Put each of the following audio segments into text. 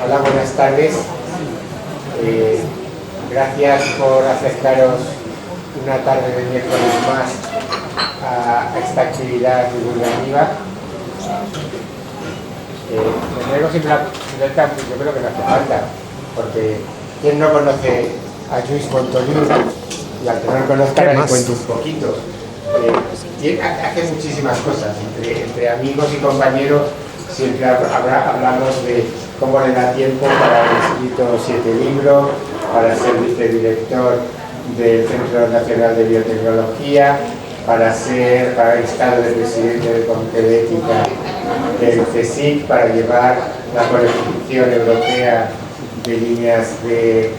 Hola, buenas tardes. Gracias por acercaros una tarde de miércoles más a esta actividad divulgativa. Me traigo siempre del campus, yo creo que no hace falta, porque ¿quién no conoce a Lluís Montoliu? Y al que no lo conozca, le cuento un poquito. Hace muchísimas cosas, entre amigos y compañeros siempre hablamos de cómo le da tiempo para haber escrito 7 libros, para ser vicedirector del Centro Nacional de Biotecnología, para haber estado de presidente del Comité de Ética del CSIC, para llevar la colección europea de líneas de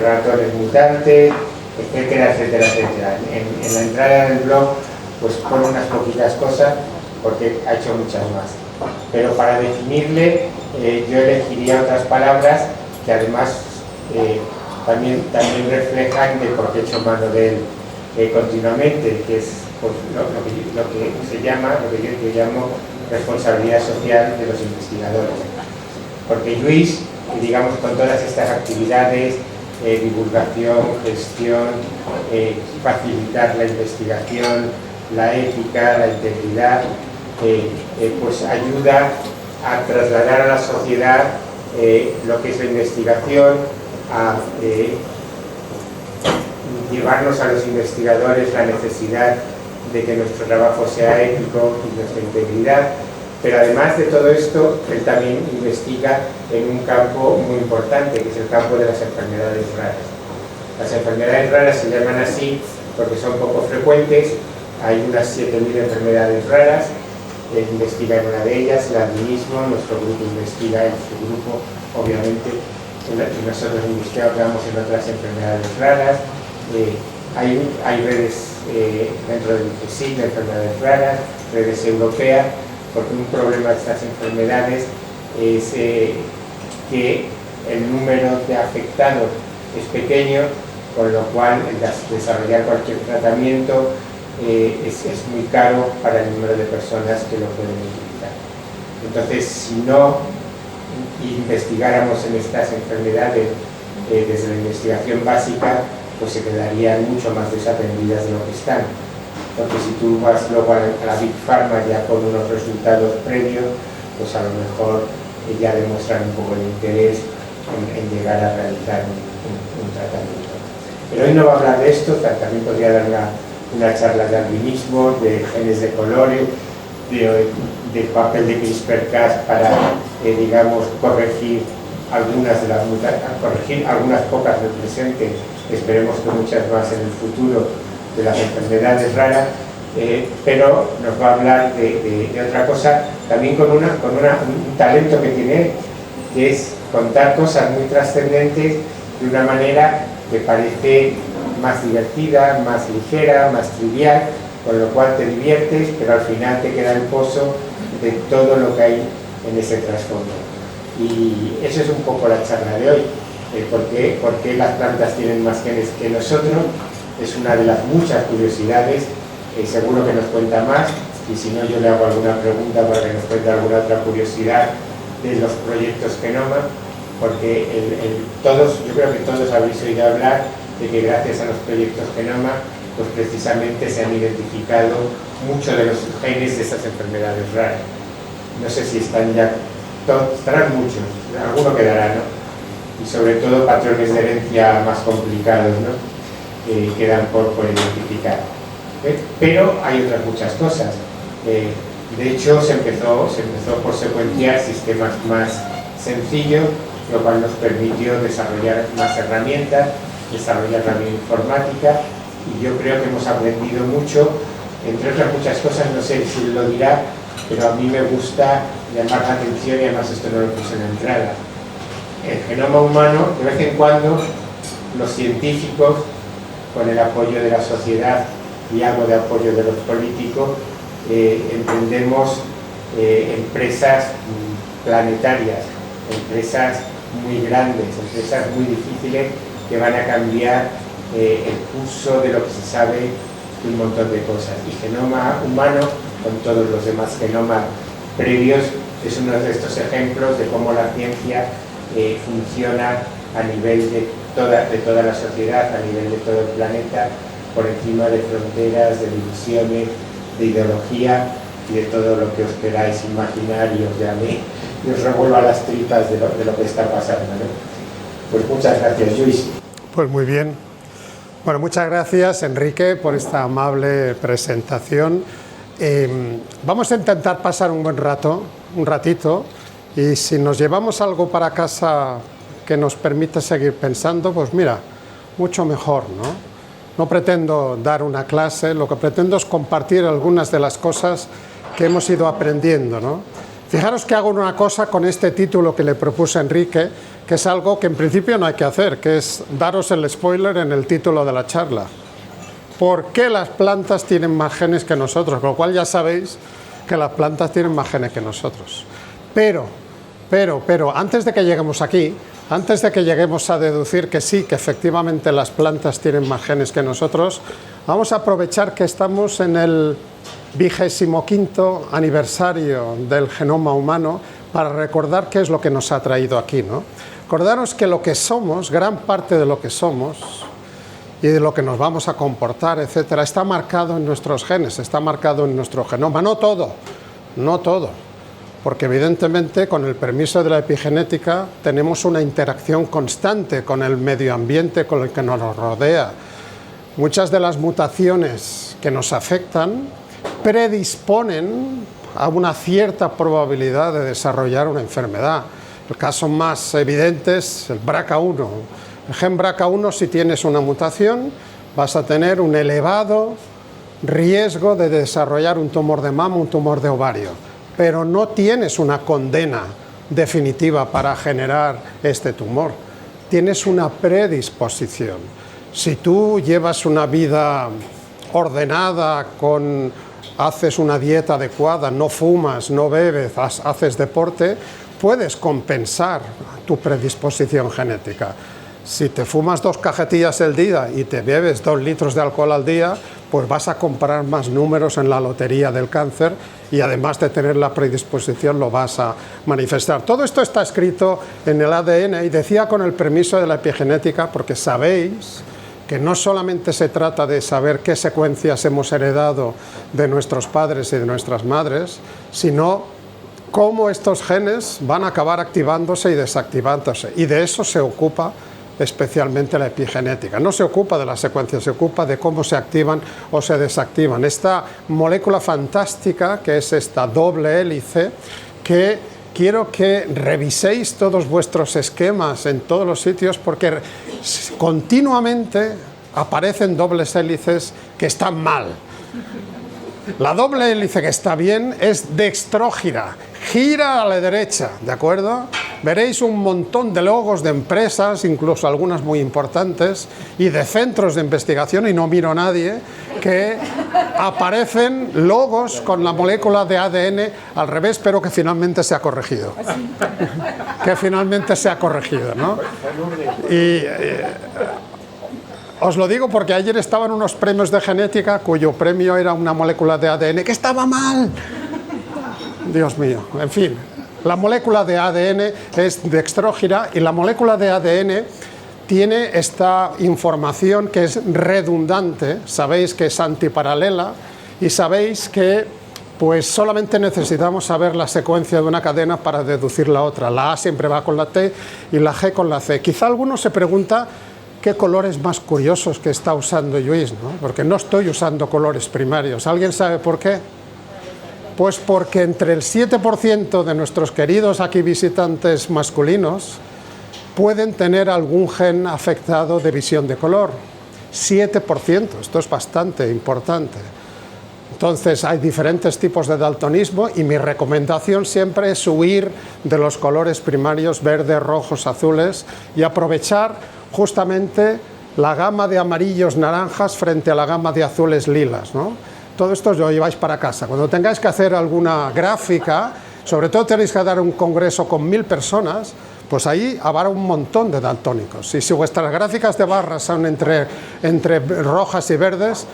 ratones mutantes, etcétera, etcétera, etcétera. En la entrada del blog pues pone unas poquitas cosas porque ha hecho muchas más. Pero para definirle yo elegiría otras palabras que además también reflejan de por qué he hecho mano de él continuamente, que es pues, lo que yo llamo responsabilidad social de los investigadores. Porque Lluís, digamos, con todas estas actividades, divulgación, gestión, facilitar la investigación, la ética, la integridad, pues ayuda a trasladar a la sociedad lo que es la investigación, a llevarnos a los investigadores la necesidad de que nuestro trabajo sea ético y nuestra integridad. Pero además de todo esto, él también investiga en un campo muy importante, que es el campo de las enfermedades raras. Las enfermedades raras se llaman así porque son poco frecuentes. Hay unas 7.000 enfermedades raras. Él investiga en una de ellas, el albinismo. Nuestro grupo investiga en su grupo, obviamente, y nosotros investigamos en otras enfermedades raras. Hay redes dentro del CSIC de enfermedades raras, redes europeas, porque un problema de estas enfermedades es que el número de afectados es pequeño, con lo cual desarrollar cualquier tratamiento es muy caro para el número de personas que lo pueden utilizar. Entonces, si no investigáramos en estas enfermedades desde la investigación básica, pues se quedarían mucho más desatendidas de lo que están. Porque si tú vas luego a la Big Pharma ya con unos resultados previos, pues a lo mejor ya demuestran un poco el interés en llegar a realizar un tratamiento. Pero hoy no va a hablar de esto, también podría dar una charla de albinismo, de genes de color, del papel de CRISPR-Cas para, digamos, corregir algunas pocas del presente, esperemos que muchas más en el futuro, de las enfermedades raras, pero nos va a hablar de otra cosa, también con un talento que tiene, que es contar cosas muy trascendentes de una manera que parece más divertida, más ligera, más trivial, con lo cual te diviertes, pero al final te queda el pozo de todo lo que hay en ese trasfondo. Y eso es un poco la charla de hoy, por qué las plantas tienen más genes que nosotros. Es una de las muchas curiosidades, seguro que nos cuenta más, y si no yo le hago alguna pregunta para que nos cuente alguna otra curiosidad de los proyectos Genoma, porque yo creo que todos habéis oído hablar de que gracias a los proyectos Genoma, pues precisamente se han identificado muchos de los genes de esas enfermedades raras. No sé si están ya, estarán muchos, alguno quedará, ¿no? Y sobre todo patrones de herencia más complicados, ¿no? Quedan por identificar. Pero hay otras muchas cosas. De hecho, se empezó por secuenciar sistemas más sencillos, lo cual nos permitió desarrollar más herramientas, desarrollar la bioinformática, y yo creo que hemos aprendido mucho, entre otras muchas cosas, no sé si lo dirá, pero a mí me gusta llamar la atención, y además esto no lo puse en la entrada. El genoma humano, de vez en cuando, los científicos, con el apoyo de la sociedad y algo de apoyo de los políticos, emprendemos empresas planetarias, empresas muy grandes, empresas muy difíciles que van a cambiar el curso de lo que se sabe de un montón de cosas. Y genoma humano, con todos los demás genomas previos, es uno de estos ejemplos de cómo la ciencia funciona a nivel de toda la sociedad, a nivel de todo el planeta, por encima de fronteras, de divisiones, de ideología y de todo lo que os queráis imaginar y os llame y os revuelva las tripas de lo que está pasando, ¿no? Pues muchas gracias, Lluís. Pues muy bien. Bueno, muchas gracias, Enrique, por esta amable presentación. Vamos a intentar pasar un buen rato, un ratito, y si nos llevamos algo para casa que nos permita seguir pensando, pues mira, mucho mejor, ¿no? No pretendo dar una clase, lo que pretendo es compartir algunas de las cosas que hemos ido aprendiendo, ¿no? Fijaros que hago una cosa con este título que le propuse a Enrique, que es algo que en principio no hay que hacer, que es daros el spoiler en el título de la charla. ¿Por qué las plantas tienen más genes que nosotros? Con lo cual ya sabéis que las plantas tienen más genes que nosotros. Pero, antes de que lleguemos aquí, antes de que lleguemos a deducir que sí, que efectivamente las plantas tienen más genes que nosotros, vamos a aprovechar que estamos en el 25º aniversario del genoma humano para recordar qué es lo que nos ha traído aquí, ¿no? Acordaros que lo que somos, gran parte de lo que somos y de lo que nos vamos a comportar, etcétera, está marcado en nuestros genes, está marcado en nuestro genoma. No todo, porque evidentemente con el permiso de la epigenética tenemos una interacción constante con el medio ambiente, con el que nos rodea. Muchas de las mutaciones que nos afectan predisponen a una cierta probabilidad de desarrollar una enfermedad. El caso más evidente es el BRCA1. El gen BRCA1, si tienes una mutación, vas a tener un elevado riesgo de desarrollar un tumor de mama, un tumor de ovario, pero no tienes una condena definitiva para generar este tumor. Tienes una predisposición. Si tú llevas una vida ordenada, haces una dieta adecuada, no fumas, no bebes, haces deporte, puedes compensar tu predisposición genética. Si te fumas 2 cajetillas al día y te bebes 2 litros de alcohol al día, pues vas a comprar más números en la lotería del cáncer y además de tener la predisposición lo vas a manifestar. Todo esto está escrito en el ADN y decía con el permiso de la epigenética porque sabéis que no solamente se trata de saber qué secuencias hemos heredado de nuestros padres y de nuestras madres, sino cómo estos genes van a acabar activándose y desactivándose. Y de eso se ocupa especialmente la epigenética. No se ocupa de las secuencias, se ocupa de cómo se activan o se desactivan. Esta molécula fantástica, que es esta doble hélice, que quiero que reviséis todos vuestros esquemas en todos los sitios, porque continuamente aparecen dobles hélices que están mal. La doble hélice que está bien es dextrógira, gira a la derecha, ¿de acuerdo? Veréis un montón de logos de empresas, incluso algunas muy importantes, y de centros de investigación, y no miro a nadie, que aparecen logos con la molécula de ADN al revés, pero que finalmente se ha corregido. Que finalmente se ha corregido, ¿no? Y os lo digo porque ayer estaban unos premios de genética cuyo premio era una molécula de ADN que estaba mal. Dios mío, en fin, la molécula de ADN es dextrógira y la molécula de ADN tiene esta información que es redundante, sabéis que es antiparalela y sabéis que pues solamente necesitamos saber la secuencia de una cadena para deducir la otra. La A siempre va con la T y la G con la C. Quizá alguno se pregunta qué colores más curiosos que está usando Lluís, ¿no? Porque no estoy usando colores primarios. ¿Alguien sabe por qué? Pues porque entre el 7% de nuestros queridos aquí visitantes masculinos pueden tener algún gen afectado de visión de color. 7%, esto es bastante importante. Entonces hay diferentes tipos de daltonismo y mi recomendación siempre es huir de los colores primarios verdes, rojos, azules y aprovechar justamente la gama de amarillos, naranjas frente a la gama de azules, lilas, ¿no? Todo esto os lo lleváis para casa. Cuando tengáis que hacer alguna gráfica, sobre todo tenéis que dar un congreso con 1000 personas, pues ahí habrá un montón de daltónicos. Y si vuestras gráficas de barras son entre rojas y verdes,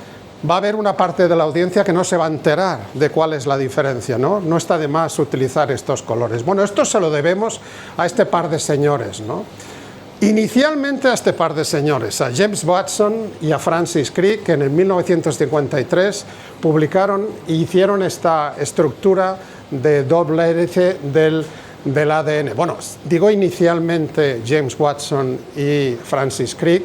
va a haber una parte de la audiencia que no se va a enterar de cuál es la diferencia, ¿no? No está de más utilizar estos colores. Bueno, esto se lo debemos a este par de señores, ¿no? Inicialmente a este par de señores, a James Watson y a Francis Crick, que en el 1953 publicaron e hicieron esta estructura de doble hélice del ADN. Bueno, digo inicialmente James Watson y Francis Crick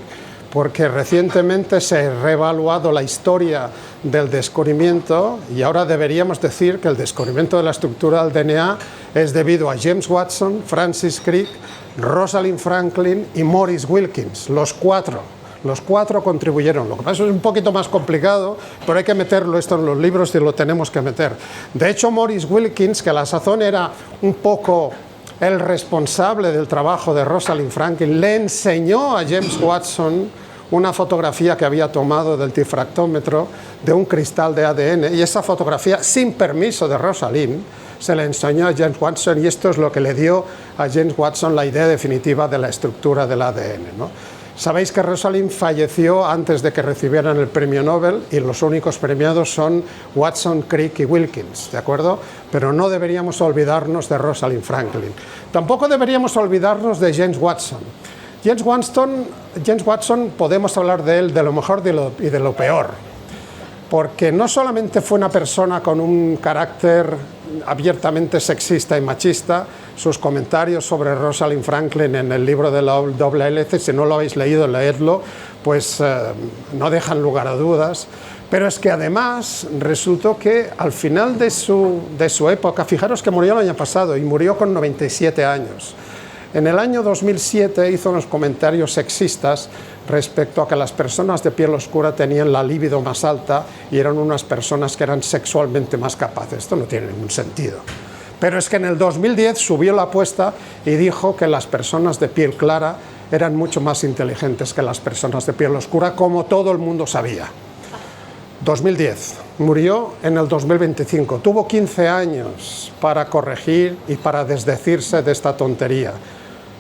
porque recientemente se ha reevaluado la historia del descubrimiento y ahora deberíamos decir que el descubrimiento de la estructura del DNA es debido a James Watson, Francis Crick, Rosalind Franklin y Maurice Wilkins, los cuatro contribuyeron. Lo que pasa es un poquito más complicado, pero hay que meterlo esto en los libros y lo tenemos que meter. De hecho, Maurice Wilkins, que a la sazón era un poco el responsable del trabajo de Rosalind Franklin, le enseñó a James Watson una fotografía que había tomado del difractómetro de un cristal de ADN, y esa fotografía, sin permiso de Rosalind, se le enseñó a James Watson, y esto es lo que le dio a James Watson la idea definitiva de la estructura del ADN, ¿no? Sabéis que Rosalind falleció antes de que recibieran el premio Nobel y los únicos premiados son Watson, Crick y Wilkins, ¿de acuerdo? Pero no deberíamos olvidarnos de Rosalind Franklin. Tampoco deberíamos olvidarnos de James Watson. James Watson podemos hablar de él de lo mejor y de lo peor, porque no solamente fue una persona con un carácter abiertamente sexista y machista. Sus comentarios sobre Rosalind Franklin en el libro de la doble hélice, si no lo habéis leído, leedlo, pues no dejan lugar a dudas. Pero es que además resultó que al final de su época, fijaros que murió el año pasado y murió con 97 años. En el año 2007 hizo unos comentarios sexistas respecto a que las personas de piel oscura tenían la libido más alta y eran unas personas que eran sexualmente más capaces. Esto no tiene ningún sentido. Pero es que en el 2010 subió la apuesta y dijo que las personas de piel clara eran mucho más inteligentes que las personas de piel oscura, como todo el mundo sabía. 2010. Murió en el 2025. Tuvo 15 años para corregir y para desdecirse de esta tontería.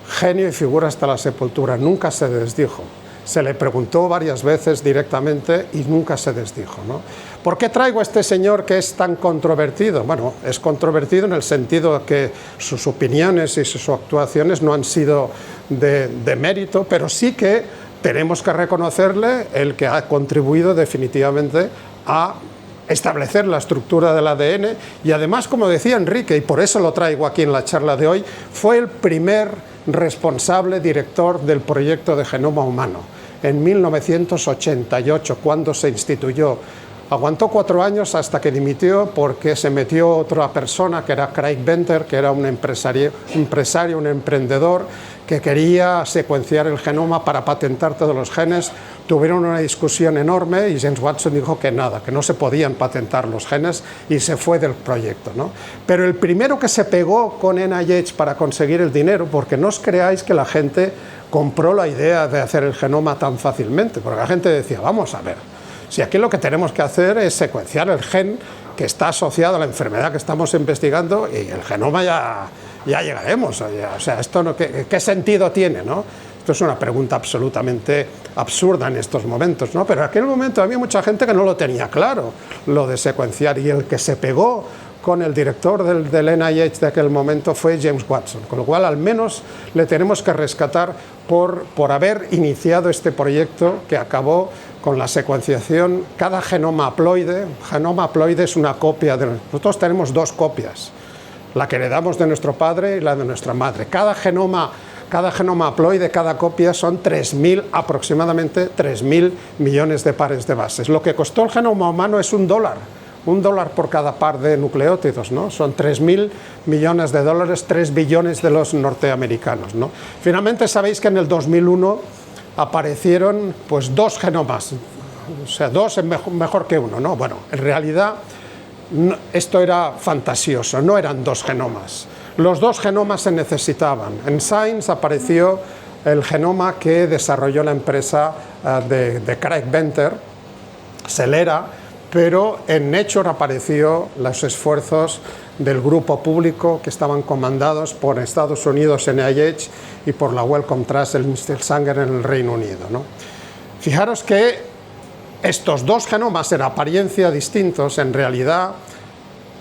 Genio y figura hasta la sepultura. Nunca se desdijo. Se le preguntó varias veces directamente y nunca se desdijo, ¿no? ¿Por qué traigo a este señor que es tan controvertido? Bueno, es controvertido en el sentido de que sus opiniones y sus actuaciones no han sido de mérito, pero sí que tenemos que reconocerle el que ha contribuido definitivamente a establecer la estructura del ADN y además, como decía Enrique, y por eso lo traigo aquí en la charla de hoy, fue el primer responsable director del proyecto de genoma humano en 1988, cuando se instituyó. Aguantó 4 años hasta que dimitió porque se metió otra persona que era Craig Venter, que era un empresario, un emprendedor que quería secuenciar el genoma para patentar todos los genes. Tuvieron una discusión enorme y James Watson dijo que nada, que no se podían patentar los genes y se fue del proyecto, ¿no? Pero el primero que se pegó con NIH para conseguir el dinero, porque no os creáis que la gente compró la idea de hacer el genoma tan fácilmente, porque la gente decía, vamos a ver, si aquí lo que tenemos que hacer es secuenciar el gen que está asociado a la enfermedad que estamos investigando y el genoma ya llegaremos. O sea, esto no, ¿qué sentido tiene, no? Esto es una pregunta absolutamente absurda en estos momentos, ¿no? Pero en aquel momento había mucha gente que no lo tenía claro, lo de secuenciar, y el que se pegó con el director del NIH de aquel momento fue James Watson, con lo cual al menos le tenemos que rescatar por haber iniciado este proyecto que acabó con la secuenciación. Cada genoma haploide es una copia de... Nosotros tenemos 2 copias, la que heredamos de nuestro padre y la de nuestra madre. Cada genoma haploide, cada copia son 3.000, aproximadamente 3.000 millones de pares de bases. Lo que costó el genoma humano es $1 por cada par de nucleótidos, ¿no? Son 3.000 millones de dólares, 3 billones de los norteamericanos, ¿no? Finalmente sabéis que en el 2001 aparecieron pues 2 genomas, o sea, 2 es mejor que 1, ¿no? Bueno, en realidad esto era fantasioso, no eran 2 genomas. Los 2 genomas se necesitaban. En Science apareció el genoma que desarrolló la empresa de Craig Venter, Celera, pero en Nature apareció los esfuerzos del grupo público que estaban comandados por Estados Unidos, NIH, y por la Wellcome Trust, el Instituto Sanger en el Reino Unido, ¿no? Fijaros que estos dos genomas en apariencia distintos, en realidad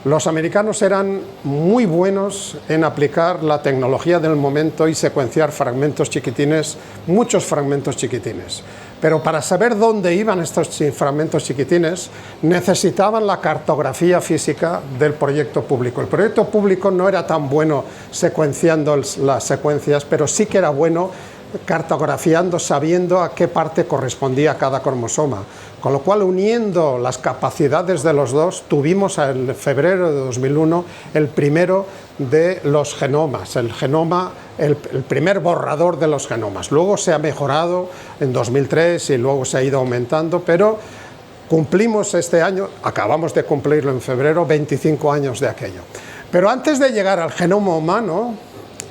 los americanos eran muy buenos en aplicar la tecnología del momento y secuenciar fragmentos chiquitines, muchos fragmentos chiquitines. Pero para saber dónde iban estos fragmentos chiquitines, necesitaban la cartografía física del proyecto público. El proyecto público no era tan bueno secuenciando las secuencias, pero sí que era bueno cartografiando, sabiendo a qué parte correspondía cada cromosoma. Con lo cual, uniendo las capacidades de los dos, tuvimos en febrero de 2001 el primero de los genomas, el primer borrador de los genomas. Luego se ha mejorado en 2003 y luego se ha ido aumentando, pero cumplimos este año, acabamos de cumplirlo en febrero, 25 años de aquello. Pero antes de llegar al genoma humano,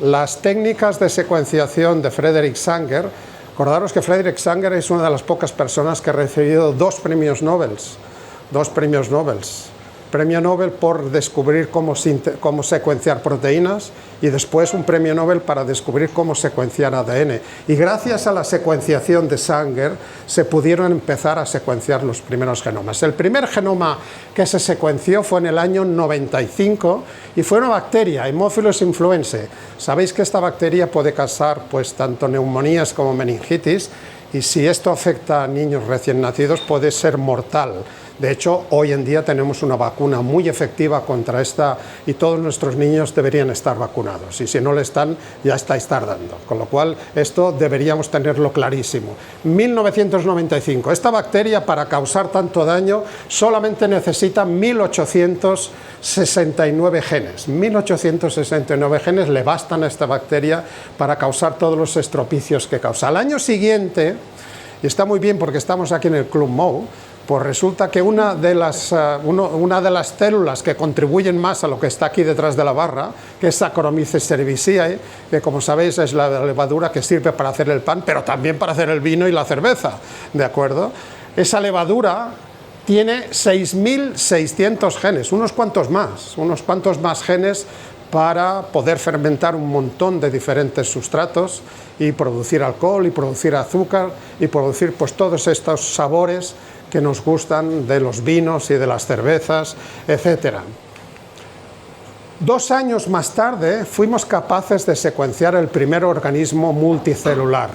las técnicas de secuenciación de Frederick Sanger, acordaros que Frederick Sanger es una de las pocas personas que ha recibido dos premios Nobel. Premio Nobel por descubrir cómo secuenciar proteínas y después un premio Nobel para descubrir cómo secuenciar ADN. Y gracias a la secuenciación de Sanger se pudieron empezar a secuenciar los primeros genomas. El primer genoma que se secuenció fue en el año 95 y fue una bacteria, Haemophilus influenzae. Sabéis que esta bacteria puede causar pues, tanto neumonías como meningitis, y si esto afecta a niños recién nacidos puede ser mortal. De hecho, hoy en día tenemos una vacuna muy efectiva contra esta y todos nuestros niños deberían estar vacunados. Y si no lo están, ya estáis tardando. Con lo cual, esto deberíamos tenerlo clarísimo. 1995. Esta bacteria, para causar tanto daño, solamente necesita 1869 genes. 1869 genes le bastan a esta bacteria para causar todos los estropicios que causa. Al año siguiente, y está muy bien porque estamos aquí en el Club Mou, pues resulta que una de las células que contribuyen más a lo que está aquí detrás de la barra, que es Saccharomyces cerevisiae, que como sabéis es la levadura que sirve para hacer el pan, pero también para hacer el vino y la cerveza, ¿de acuerdo? Esa levadura tiene 6.600 genes, unos cuantos más genes para poder fermentar un montón de diferentes sustratos y producir alcohol y producir azúcar y producir pues todos estos sabores que nos gustan de los vinos y de las cervezas, etc. 2 años más tarde fuimos capaces de secuenciar el primer organismo multicelular.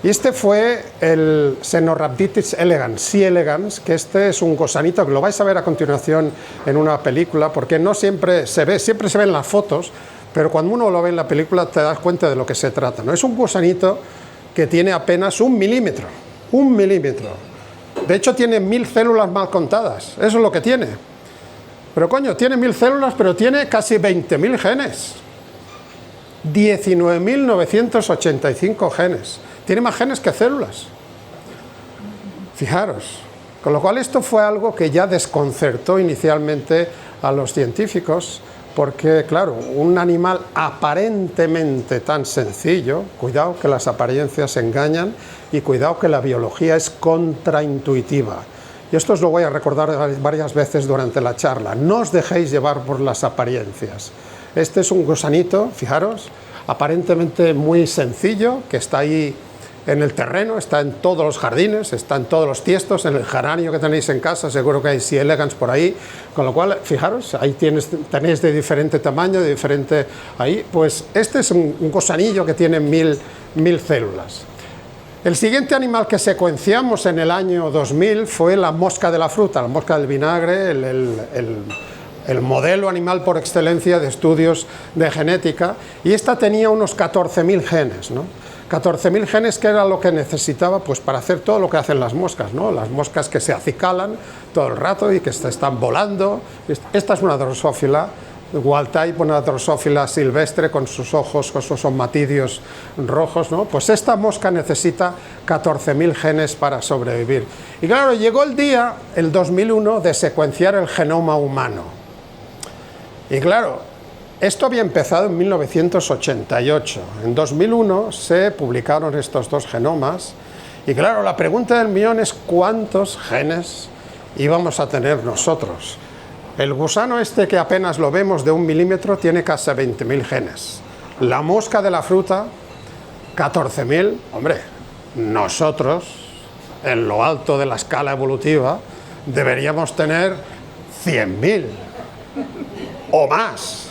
Y este fue el Xenorhabditis elegans, C. elegans, que este es un gusanito que lo vais a ver a continuación en una película, porque no siempre se ve, siempre se ven las fotos, pero cuando uno lo ve en la película te das cuenta de lo que se trata, ¿no? Es un gusanito que tiene apenas 1 milímetro, 1 milímetro. De hecho tiene 1000 células mal contadas, eso es lo que tiene. Pero coño, tiene 1000 células, pero tiene casi 20.000 genes. 19.985 genes. Tiene más genes que células. Fijaros. Con lo cual esto fue algo que ya desconcertó inicialmente a los científicos, porque claro, un animal aparentemente tan sencillo, cuidado que las apariencias engañan y cuidado que la biología es contraintuitiva. Y esto os lo voy a recordar varias veces durante la charla. No os dejéis llevar por las apariencias. Este es un gusanito, fijaros, aparentemente muy sencillo, que está ahí en el terreno, está en todos los jardines, está en todos los tiestos, en el geranio que tenéis en casa, seguro que hay C. elegans por ahí, con lo cual, fijaros, ahí tenéis de diferente tamaño, de diferente, ahí, pues este es un gusanillo que tiene 1000 células. El siguiente animal que secuenciamos en el año 2000 fue la mosca de la fruta, la mosca del vinagre, el modelo animal por excelencia de estudios de genética, y esta tenía unos 14.000 genes, ¿no? 14.000 genes, que era lo que necesitaba pues para hacer todo lo que hacen las moscas, ¿no? Las moscas que se acicalan todo el rato y que están volando. Esta es una drosófila, wild type, una drosófila silvestre con sus ojos, con sus somatidios rojos, ¿no? Pues esta mosca necesita 14.000 genes para sobrevivir. Y claro, llegó el día, el 2001, de secuenciar el genoma humano. Y claro, esto había empezado en 1988. En 2001 se publicaron estos dos genomas. Y claro, la pregunta del millón es ¿cuántos genes íbamos a tener nosotros? El gusano este, que apenas lo vemos, de 1 milímetro, tiene casi 20.000 genes. La mosca de la fruta, 14.000. Hombre, nosotros, en lo alto de la escala evolutiva, deberíamos tener 100.000 o más.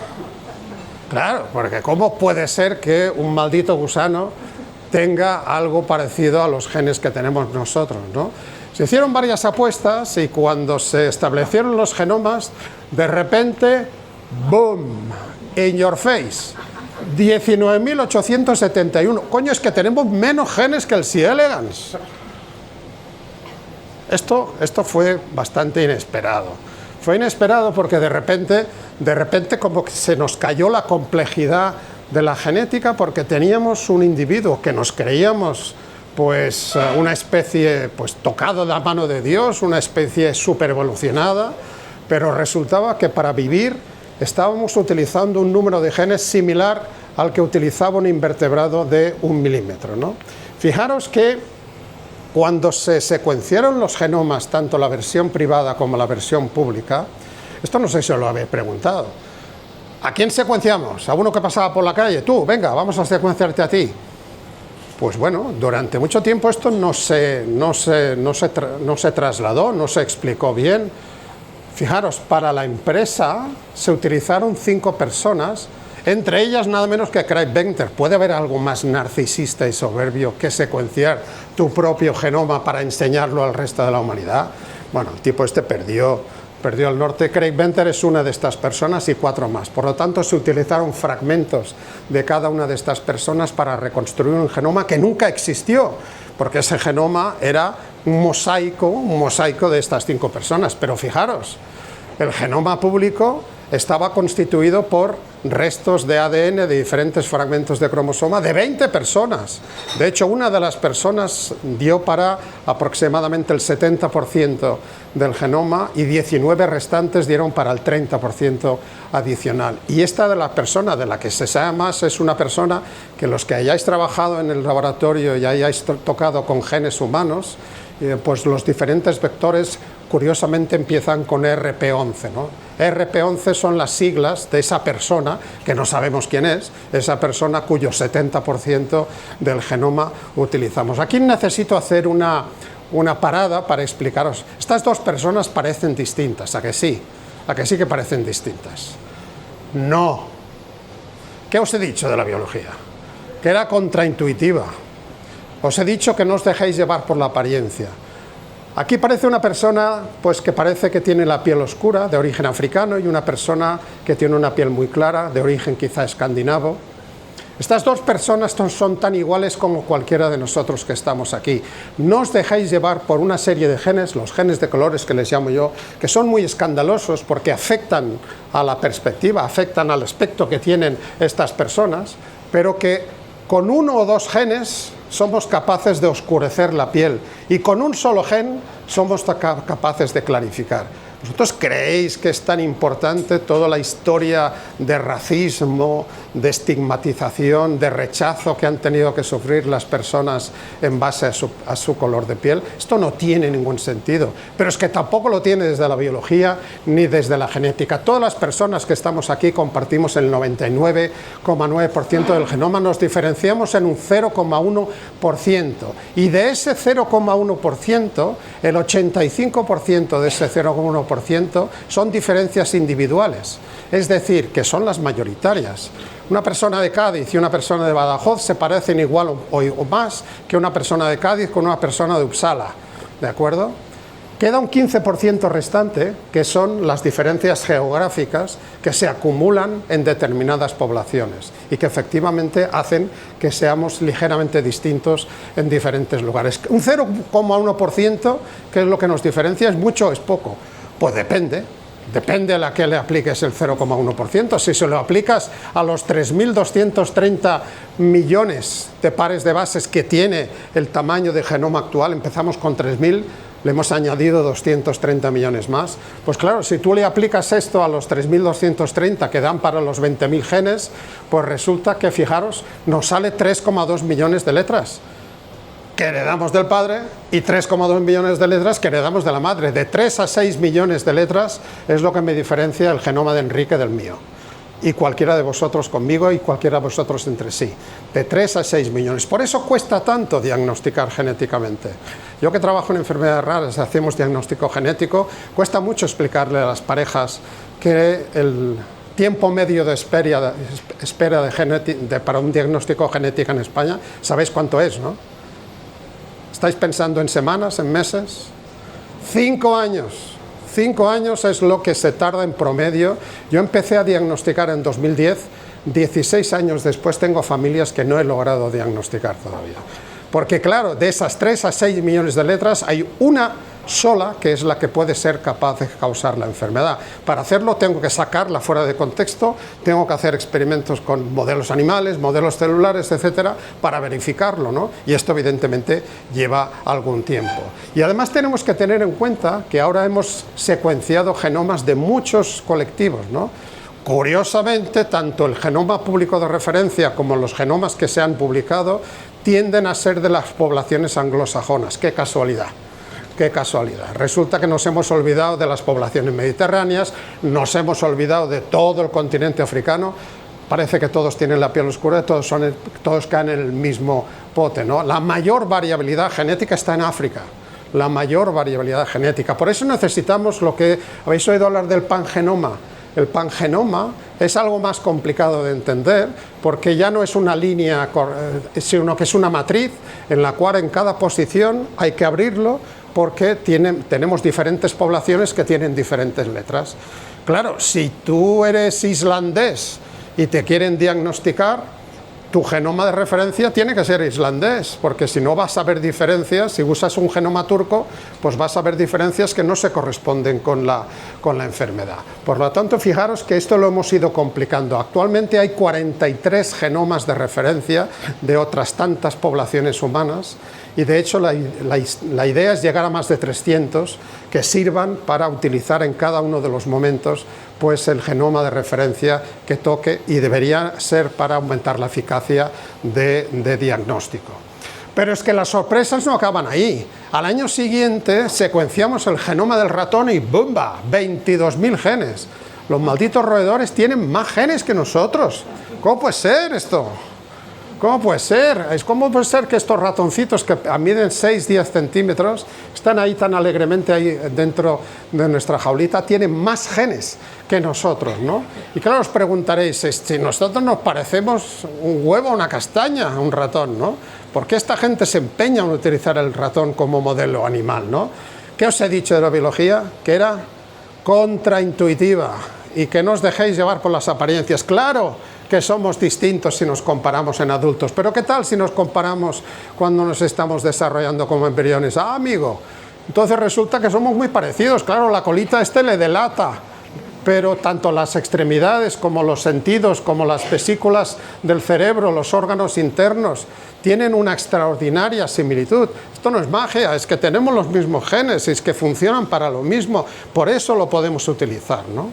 Claro, porque ¿cómo puede ser que un maldito gusano tenga algo parecido a los genes que tenemos nosotros, ¿no? Se hicieron varias apuestas y cuando se establecieron los genomas, de repente, ¡boom!, in your face, 19.871. Coño, es que tenemos menos genes que el C. elegans. Esto fue bastante inesperado. Fue inesperado porque de repente como que se nos cayó la complejidad de la genética, porque teníamos un individuo que nos creíamos pues una especie pues tocado de la mano de Dios, una especie super evolucionada, pero resultaba que para vivir estábamos utilizando un número de genes similar al que utilizaba un invertebrado de 1 milímetro, ¿no? Fijaros que cuando se secuenciaron los genomas, tanto la versión privada como la versión pública, esto no sé si os lo habéis preguntado, ¿a quién secuenciamos? ¿A uno que pasaba por la calle? Tú, venga, vamos a secuenciarte a ti. Pues bueno, durante mucho tiempo esto no se trasladó, no se explicó bien. Fijaros, para la empresa se utilizaron 5 personas, entre ellas nada menos que Craig Venter. ¿Puede haber algo más narcisista y soberbio que secuenciar tu propio genoma para enseñarlo al resto de la humanidad? Bueno, el tipo este perdió el norte. Craig Venter es una de estas personas y 4 más. Por lo tanto, se utilizaron fragmentos de cada una de estas personas para reconstruir un genoma que nunca existió, porque ese genoma era un mosaico de estas 5 personas. Pero fijaros, el genoma público estaba constituido por restos de ADN de diferentes fragmentos de cromosoma de 20 personas. De hecho, una de las personas dio para aproximadamente el 70% del genoma y 19 restantes dieron para el 30% adicional. Y esta de la persona de la que se sabe más es una persona que los que hayáis trabajado en el laboratorio y hayáis tocado con genes humanos, pues los diferentes vectores curiosamente empiezan con RP11, ¿no? RP11 son las siglas de esa persona, que no sabemos quién es, esa persona cuyo 70% del genoma utilizamos. Aquí necesito hacer una parada para explicaros. Estas 2 personas parecen distintas, ¿a que sí? ¿A que sí que parecen distintas? No. ¿Qué os he dicho de la biología? Que era contraintuitiva. Os he dicho que no os dejéis llevar por la apariencia. Aquí parece una persona pues que parece que tiene la piel oscura, de origen africano, y una persona que tiene una piel muy clara, de origen quizá escandinavo. Estas 2 personas son tan iguales como cualquiera de nosotros que estamos aquí. No os dejéis llevar por una serie de genes, los genes de colores que les llamo yo, que son muy escandalosos porque afectan a la perspectiva, afectan al aspecto que tienen estas personas, pero que con 1 o 2 genes somos capaces de oscurecer la piel y con un solo gen somos capaces de clarificar. ¿Vosotros creéis que es tan importante toda la historia de racismo, de estigmatización, de rechazo que han tenido que sufrir las personas en base a su color de piel? Esto no tiene ningún sentido, pero es que tampoco lo tiene desde la biología ni desde la genética. Todas las personas que estamos aquí compartimos el 99,9% del genoma, nos diferenciamos en un 0,1%, y de ese 0,1%, el 85% de ese 0,1% son diferencias individuales, es decir, que son las mayoritarias. Una persona de Cádiz y una persona de Badajoz se parecen igual o más que una persona de Cádiz con una persona de Uppsala, ¿de acuerdo? Queda un 15% restante, que son las diferencias geográficas que se acumulan en determinadas poblaciones y que efectivamente hacen que seamos ligeramente distintos en diferentes lugares. Un 0,1%, que es lo que nos diferencia, ¿es mucho o es poco? Pues depende a la que le apliques el 0,1%. Si se lo aplicas a los 3.230 millones de pares de bases que tiene el tamaño de genoma actual, empezamos con 3.000, le hemos añadido 230 millones más, pues claro, si tú le aplicas esto a los 3.230 que dan para los 20.000 genes, pues resulta que, fijaros, nos sale 3,2 millones de letras que heredamos del padre y 3,2 millones de letras que heredamos de la madre. De 3 a 6 millones de letras es lo que me diferencia el genoma de Enrique del mío. y cualquiera de vosotros conmigo y cualquiera de vosotros entre sí, de 3 a 6 millones. Por eso cuesta tanto diagnosticar genéticamente. Yo que trabajo en enfermedades raras, hacemos diagnóstico genético, cuesta mucho explicarle a las parejas que el tiempo medio de espera para un diagnóstico genético en España, ¿sabéis cuánto es, no? ¿Estáis pensando en semanas, en meses? 5 años. 5 años es lo que se tarda en promedio. Yo empecé a diagnosticar en 2010, 16 años después tengo familias que no he logrado diagnosticar todavía. Porque claro, de esas 3 a 6 millones de letras hay una sola que es la que puede ser capaz de causar la enfermedad. Para hacerlo tengo que sacarla fuera de contexto, tengo que hacer experimentos con modelos animales, modelos celulares, etcétera, para verificarlo, ¿no? Y esto evidentemente lleva algún tiempo. Y además tenemos que tener en cuenta que ahora hemos secuenciado genomas de muchos colectivos, ¿no? Curiosamente, tanto el genoma público de referencia como los genomas que se han publicado tienden a ser de las poblaciones anglosajonas. ¡Qué casualidad! ¡Qué casualidad! Resulta que nos hemos olvidado de las poblaciones mediterráneas, nos hemos olvidado de todo el continente africano. Parece que todos tienen la piel oscura, todos caen en el mismo pote, ¿no? La mayor variabilidad genética está en África. La mayor variabilidad genética. Por eso necesitamos lo que habéis oído hablar del pangenoma. El pangenoma es algo más complicado de entender porque ya no es una línea, sino que es una matriz en la cual en cada posición hay que abrirlo porque tenemos diferentes poblaciones que tienen diferentes letras. Claro, si tú eres islandés y te quieren diagnosticar, tu genoma de referencia tiene que ser islandés, porque si no vas a ver diferencias. Si usas un genoma turco, pues vas a ver diferencias que no se corresponden con la enfermedad. Por lo tanto, fijaros que esto lo hemos ido complicando. Actualmente hay 43 genomas de referencia de otras tantas poblaciones humanas, y de hecho la idea es llegar a más de 300 que sirvan para utilizar en cada uno de los momentos pues el genoma de referencia que toque, y debería ser para aumentar la eficacia de diagnóstico. Pero es que las sorpresas no acaban ahí. Al año siguiente secuenciamos el genoma del ratón y ¡bumba! 22.000 genes. Los malditos roedores tienen más genes que nosotros. ¿Cómo puede ser esto? ¿Cómo puede ser? ¿Cómo puede ser que estos ratoncitos que miden 6-10 centímetros están ahí tan alegremente ahí dentro de nuestra jaulita, tienen más genes que nosotros, ¿no? Y claro, os preguntaréis, si nosotros nos parecemos un huevo a una castaña, a un ratón, ¿no? ¿Por qué esta gente se empeña en utilizar el ratón como modelo animal, ¿no? ¿Qué os he dicho de la biología? Que era contraintuitiva y que no os dejéis llevar por las apariencias. ¡Claro que somos distintos si nos comparamos en adultos! Pero ¿qué tal si nos comparamos cuando nos estamos desarrollando como embriones? ¡Ah, amigo! Entonces resulta que somos muy parecidos. Claro, la colita le delata, pero tanto las extremidades como los sentidos, como las vesículas del cerebro, los órganos internos, tienen una extraordinaria similitud. Esto no es magia, es que tenemos los mismos genes, es que funcionan para lo mismo, por eso lo podemos utilizar, ¿no?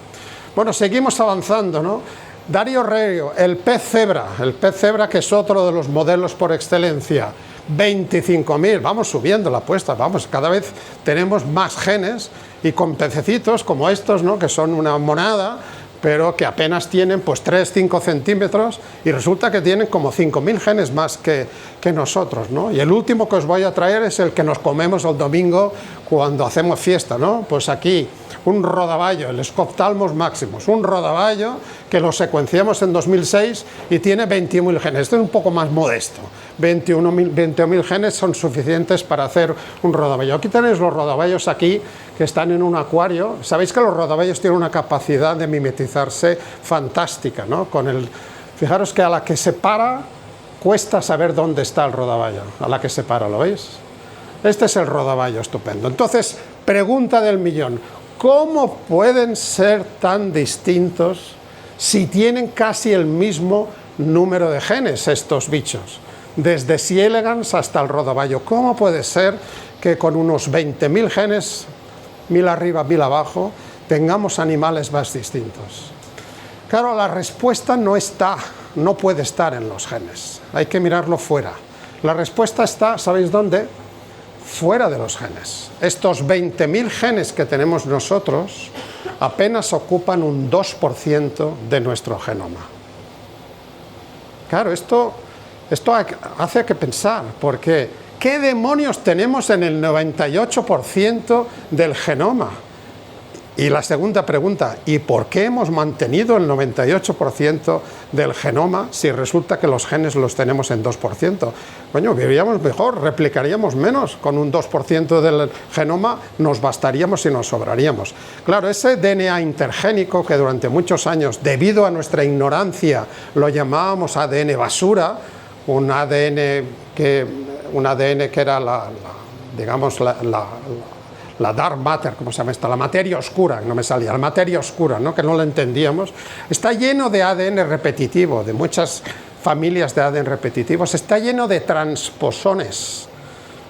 Bueno, seguimos avanzando, ¿no? Dario Reio, el pez cebra que es otro de los modelos por excelencia, 25.000, vamos subiendo la apuesta, vamos, cada vez tenemos más genes, y con pececitos como estos, ¿no? Que son una monada, pero que apenas tienen pues 3-5 centímetros, y resulta que tienen como 5.000 genes más que nosotros, ¿no? Y el último que os voy a traer es el que nos comemos el domingo cuando hacemos fiesta, ¿no? Pues aquí un rodaballo, el Scophthalmos maximus, un rodaballo que lo secuenciamos en 2006 y tiene 21.000 genes. Este es un poco más modesto, 21.000 genes son suficientes para hacer un rodaballo. Aquí tenéis los rodaballos aquí, que están en un acuario. Sabéis que los rodaballos tienen una capacidad de mimetizarse fantástica, ¿no? Fijaros que a la que se para, cuesta saber dónde está el rodaballo, a la que se para, ¿lo veis? Este es el rodaballo estupendo. Entonces, pregunta del millón: ¿cómo pueden ser tan distintos si tienen casi el mismo número de genes estos bichos? Desde C. elegans hasta el rodaballo. ¿Cómo puede ser que con unos 20.000 genes, 1.000 arriba, 1.000 abajo, tengamos animales más distintos? Claro, la respuesta no puede estar en los genes. Hay que mirarlo fuera. La respuesta está, ¿sabéis dónde? Fuera de los genes. Estos 20.000 genes que tenemos nosotros apenas ocupan un 2% de nuestro genoma. Claro, esto hace que pensar, porque ¿qué demonios tenemos en el 98% del genoma? Y la segunda pregunta, ¿y por qué hemos mantenido el 98% del genoma si resulta que los genes los tenemos en 2%? Coño, viviríamos mejor, replicaríamos menos, con un 2% del genoma nos bastaríamos y nos sobraríamos. Claro, ese DNA intergénico que durante muchos años, debido a nuestra ignorancia, lo llamábamos ADN basura, un ADN que era la dark matter, ¿cómo se llama esto? La materia oscura, no me salía, la materia oscura, ¿no? Que no la entendíamos, está lleno de ADN repetitivo, de muchas familias de ADN repetitivos, está lleno de transposones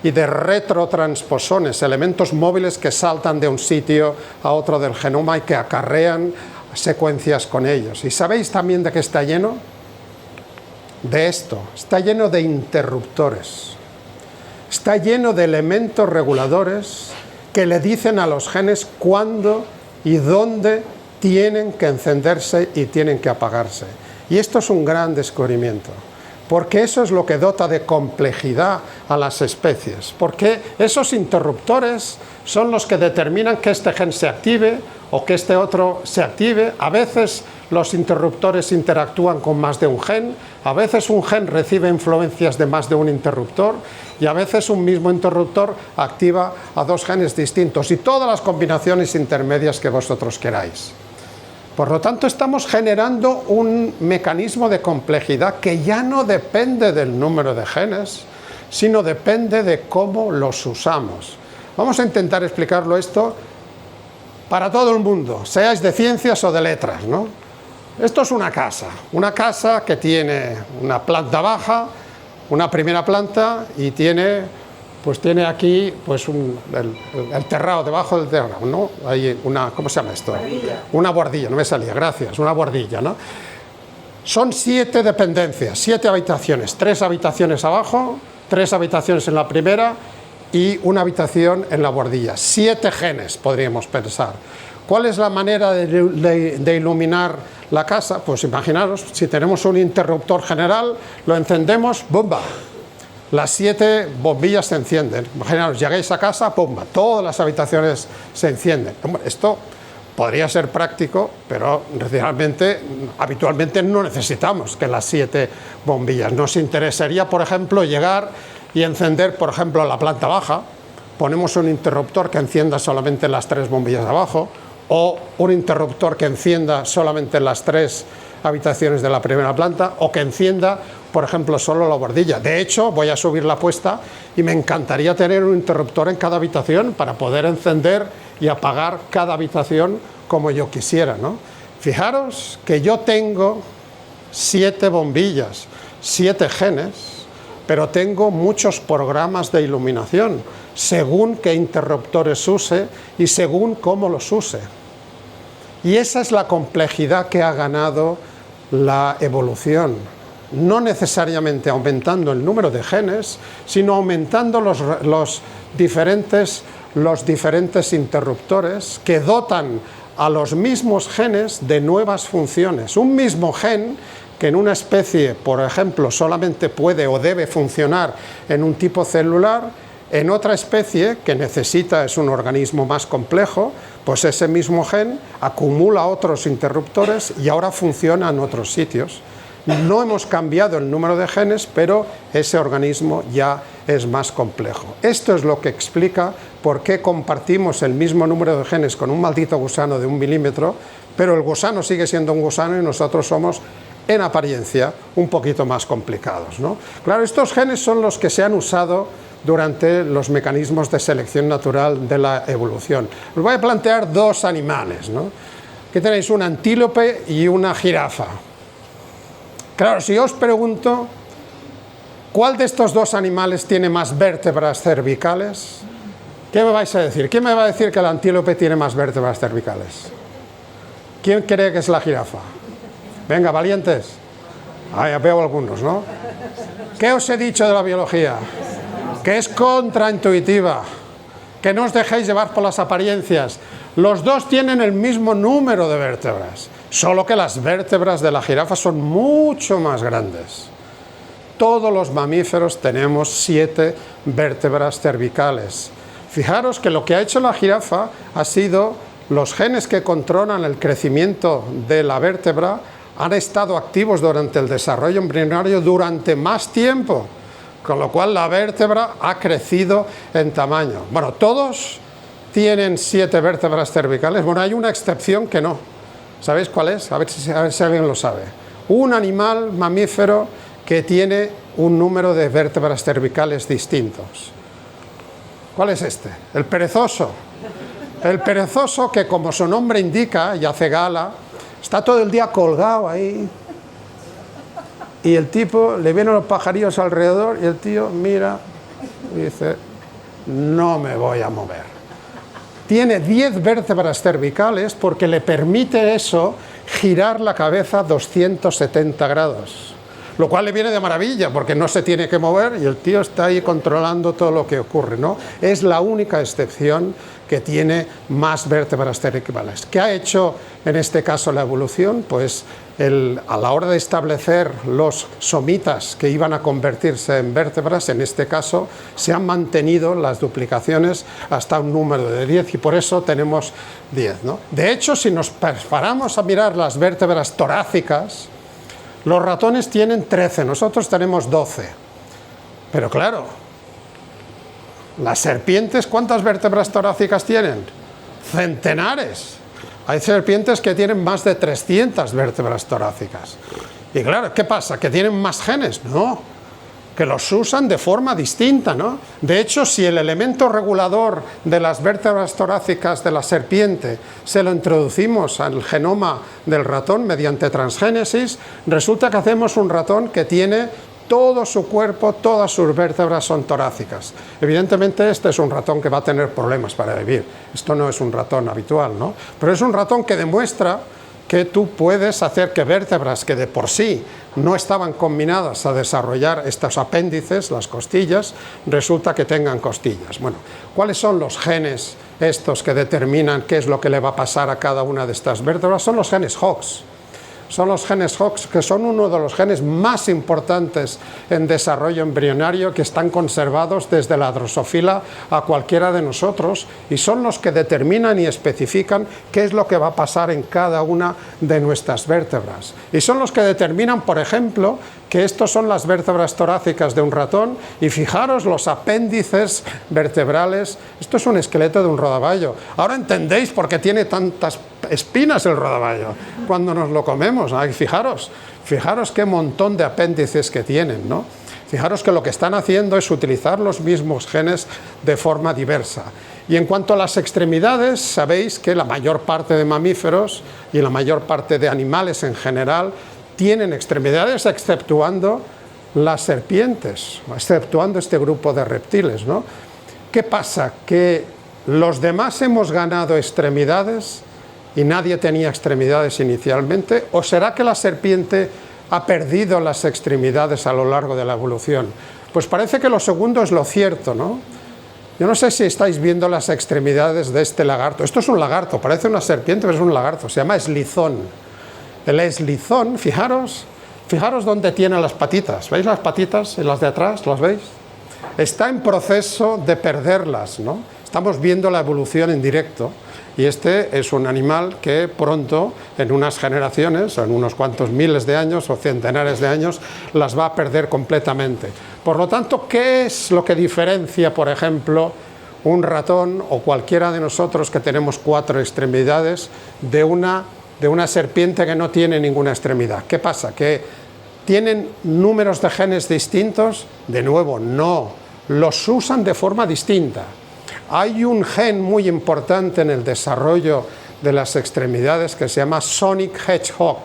y de retrotransposones, elementos móviles que saltan de un sitio a otro del genoma y que acarrean secuencias con ellos. ¿Y sabéis también de qué está lleno? De esto, está lleno de interruptores, está lleno de elementos reguladores que le dicen a los genes cuándo y dónde tienen que encenderse y tienen que apagarse. Y esto es un gran descubrimiento, porque eso es lo que dota de complejidad a las especies, porque esos interruptores son los que determinan que este gen se active o que este otro se active. A veces los interruptores interactúan con más de un gen, a veces un gen recibe influencias de más de un interruptor y a veces un mismo interruptor activa a dos genes distintos y todas las combinaciones intermedias que vosotros queráis. Por lo tanto, estamos generando un mecanismo de complejidad que ya no depende del número de genes, sino depende de cómo los usamos. Vamos a intentar explicarlo esto para todo el mundo, seáis de ciencias o de letras, ¿no? Esto es una casa que tiene una planta baja, una primera planta y tiene aquí el terrado, debajo del terrado, ¿no? Hay ¿cómo se llama esto? Una bordilla, no me salía, gracias, una bordilla, ¿no? Son 7 dependencias, 7 habitaciones, 3 habitaciones abajo, 3 habitaciones en la primera y una habitación en la bordilla. 7 genes, podríamos pensar. ¿Cuál es la manera de iluminar la casa? Pues imaginaros, si tenemos un interruptor general, lo encendemos, ¡bomba! Las 7 bombillas se encienden. Imaginaros, llegáis a casa, ¡bomba! Todas las habitaciones se encienden. Hombre, esto podría ser práctico, pero realmente, habitualmente no necesitamos que las 7 bombillas. Nos interesaría, por ejemplo, llegar y encender, por ejemplo, la planta baja. Ponemos un interruptor que encienda solamente las 3 bombillas de abajo, o un interruptor que encienda solamente las 3 habitaciones de la primera planta, o que encienda, por ejemplo, solo la bordilla. De hecho, voy a subir la apuesta y me encantaría tener un interruptor en cada habitación para poder encender y apagar cada habitación como yo quisiera, ¿no? Fijaros que yo tengo 7 bombillas, 7 genes, pero tengo muchos programas de iluminación, según qué interruptores use y según cómo los use. Y esa es la complejidad que ha ganado la evolución, no necesariamente aumentando el número de genes, sino aumentando los diferentes interruptores que dotan a los mismos genes de nuevas funciones. Un mismo gen que en una especie, por ejemplo, solamente puede o debe funcionar en un tipo celular, en otra especie que es un organismo más complejo, pues ese mismo gen acumula otros interruptores y ahora funciona en otros sitios. No hemos cambiado el número de genes, pero ese organismo ya es más complejo. Esto es lo que explica por qué compartimos el mismo número de genes con un maldito gusano de 1 milímetro, pero el gusano sigue siendo un gusano y nosotros somos, en apariencia, un poquito más complicados, ¿no? Claro, estos genes son los que se han usado durante los mecanismos de selección natural de la evolución. Os voy a plantear 2 animales, ¿no? Aquí tenéis un antílope y una jirafa. Claro, si os pregunto, ¿cuál de estos 2 animales tiene más vértebras cervicales? ¿Qué me vais a decir? ¿Quién me va a decir que el antílope tiene más vértebras cervicales? ¿Quién cree que es la jirafa? Venga, valientes. Ya veo algunos, ¿no? ¿Qué os he dicho de la biología? Que es contraintuitiva, que no os dejéis llevar por las apariencias. Los dos tienen el mismo número de vértebras, solo que las vértebras de la jirafa son mucho más grandes. Todos los mamíferos tenemos 7 vértebras cervicales. Fijaros que lo que ha hecho la jirafa ha sido los genes que controlan el crecimiento de la vértebra han estado activos durante el desarrollo embrionario durante más tiempo, con lo cual la vértebra ha crecido en tamaño. Bueno, todos tienen 7 vértebras cervicales. Bueno, hay una excepción que no. ¿Sabéis cuál es? A ver si alguien lo sabe. Un animal mamífero que tiene un número de vértebras cervicales distintos. ¿Cuál es este? El perezoso. El perezoso, que como su nombre indica y hace gala, está todo el día colgado ahí. Y el tipo, le vienen los pajarillos alrededor y el tío mira y dice, no me voy a mover. Tiene 10 vértebras cervicales porque le permite eso girar la cabeza 270 grados. Lo cual le viene de maravilla porque no se tiene que mover y el tío está ahí controlando todo lo que ocurre, ¿no? Es la única excepción que tiene más vértebras cervicales. ¿Qué ha hecho en este caso la evolución? Pues a la hora de establecer los somitas que iban a convertirse en vértebras, en este caso se han mantenido las duplicaciones hasta un número de 10 y por eso tenemos 10, ¿no? De hecho, si nos paramos a mirar las vértebras torácicas, los ratones tienen 13, nosotros tenemos 12. Pero claro, las serpientes, ¿cuántas vértebras torácicas tienen? Centenares. Hay serpientes que tienen más de 300 vértebras torácicas. Y claro, ¿qué pasa? ¿Que tienen más genes? No, que los usan de forma distinta, ¿no? De hecho, si el elemento regulador de las vértebras torácicas de la serpiente se lo introducimos al genoma del ratón mediante transgénesis, resulta que hacemos un ratón que tiene todo su cuerpo, todas sus vértebras son torácicas. Evidentemente este es un ratón que va a tener problemas para vivir. Esto no es un ratón habitual, ¿no? Pero es un ratón que demuestra que tú puedes hacer que vértebras que de por sí no estaban combinadas a desarrollar estos apéndices, las costillas, resulta que tengan costillas. Bueno, ¿cuáles son los genes estos que determinan qué es lo que le va a pasar a cada una de estas vértebras? Son los genes Hox. Son los genes Hox, que son uno de los genes más importantes en desarrollo embrionario, que están conservados desde la drosofila a cualquiera de nosotros, y son los que determinan y especifican qué es lo que va a pasar en cada una de nuestras vértebras. Y son los que determinan, por ejemplo, que estos son las vértebras torácicas de un ratón, y fijaros los apéndices vertebrales. Esto es un esqueleto de un rodaballo. Ahora entendéis por qué tiene tantas espinas el rodaballo cuando nos lo comemos. Ay, fijaros qué montón de apéndices que tienen, ¿no? Fijaros que lo que están haciendo es utilizar los mismos genes de forma diversa. Y en cuanto a las extremidades, sabéis que la mayor parte de mamíferos y la mayor parte de animales en general tienen extremidades, exceptuando las serpientes, exceptuando este grupo de reptiles, ¿no? ¿Qué pasa? Que los demás hemos ganado extremidades y nadie tenía extremidades inicialmente, ¿o será que la serpiente ha perdido las extremidades a lo largo de la evolución? Pues parece que lo segundo es lo cierto, ¿no? Yo no sé si estáis viendo las extremidades de este lagarto. Esto es un lagarto, parece una serpiente, pero es un lagarto, se llama eslizón. El eslizón, fijaros dónde tiene las patitas. ¿Veis las patitas en las de atrás? ¿Las veis? Está en proceso de perderlas, ¿no? Estamos viendo la evolución en directo. Y este es un animal que pronto, en unas generaciones, o en unos cuantos miles de años o centenares de años, las va a perder completamente. Por lo tanto, ¿qué es lo que diferencia, por ejemplo, un ratón o cualquiera de nosotros que tenemos 4 extremidades de una serpiente que no tiene ninguna extremidad? ¿Qué pasa? ¿Que tienen números de genes distintos? De nuevo, no, los usan de forma distinta. Hay un gen muy importante en el desarrollo de las extremidades que se llama Sonic Hedgehog.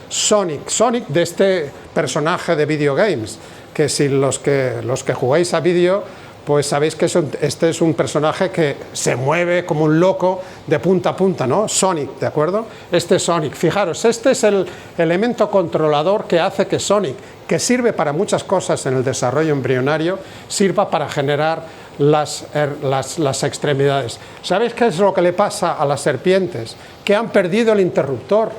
Sonic de este personaje de videogames, que si los que jugáis a vídeo, pues sabéis que este es un personaje que se mueve como un loco de punta a punta, ¿no? Sonic, ¿de acuerdo? Este Sonic, fijaros, este es el elemento controlador que hace que Sonic, que sirve para muchas cosas en el desarrollo embrionario, sirva para generar las extremidades. ¿Sabéis qué es lo que le pasa a las serpientes? Que han perdido el interruptor.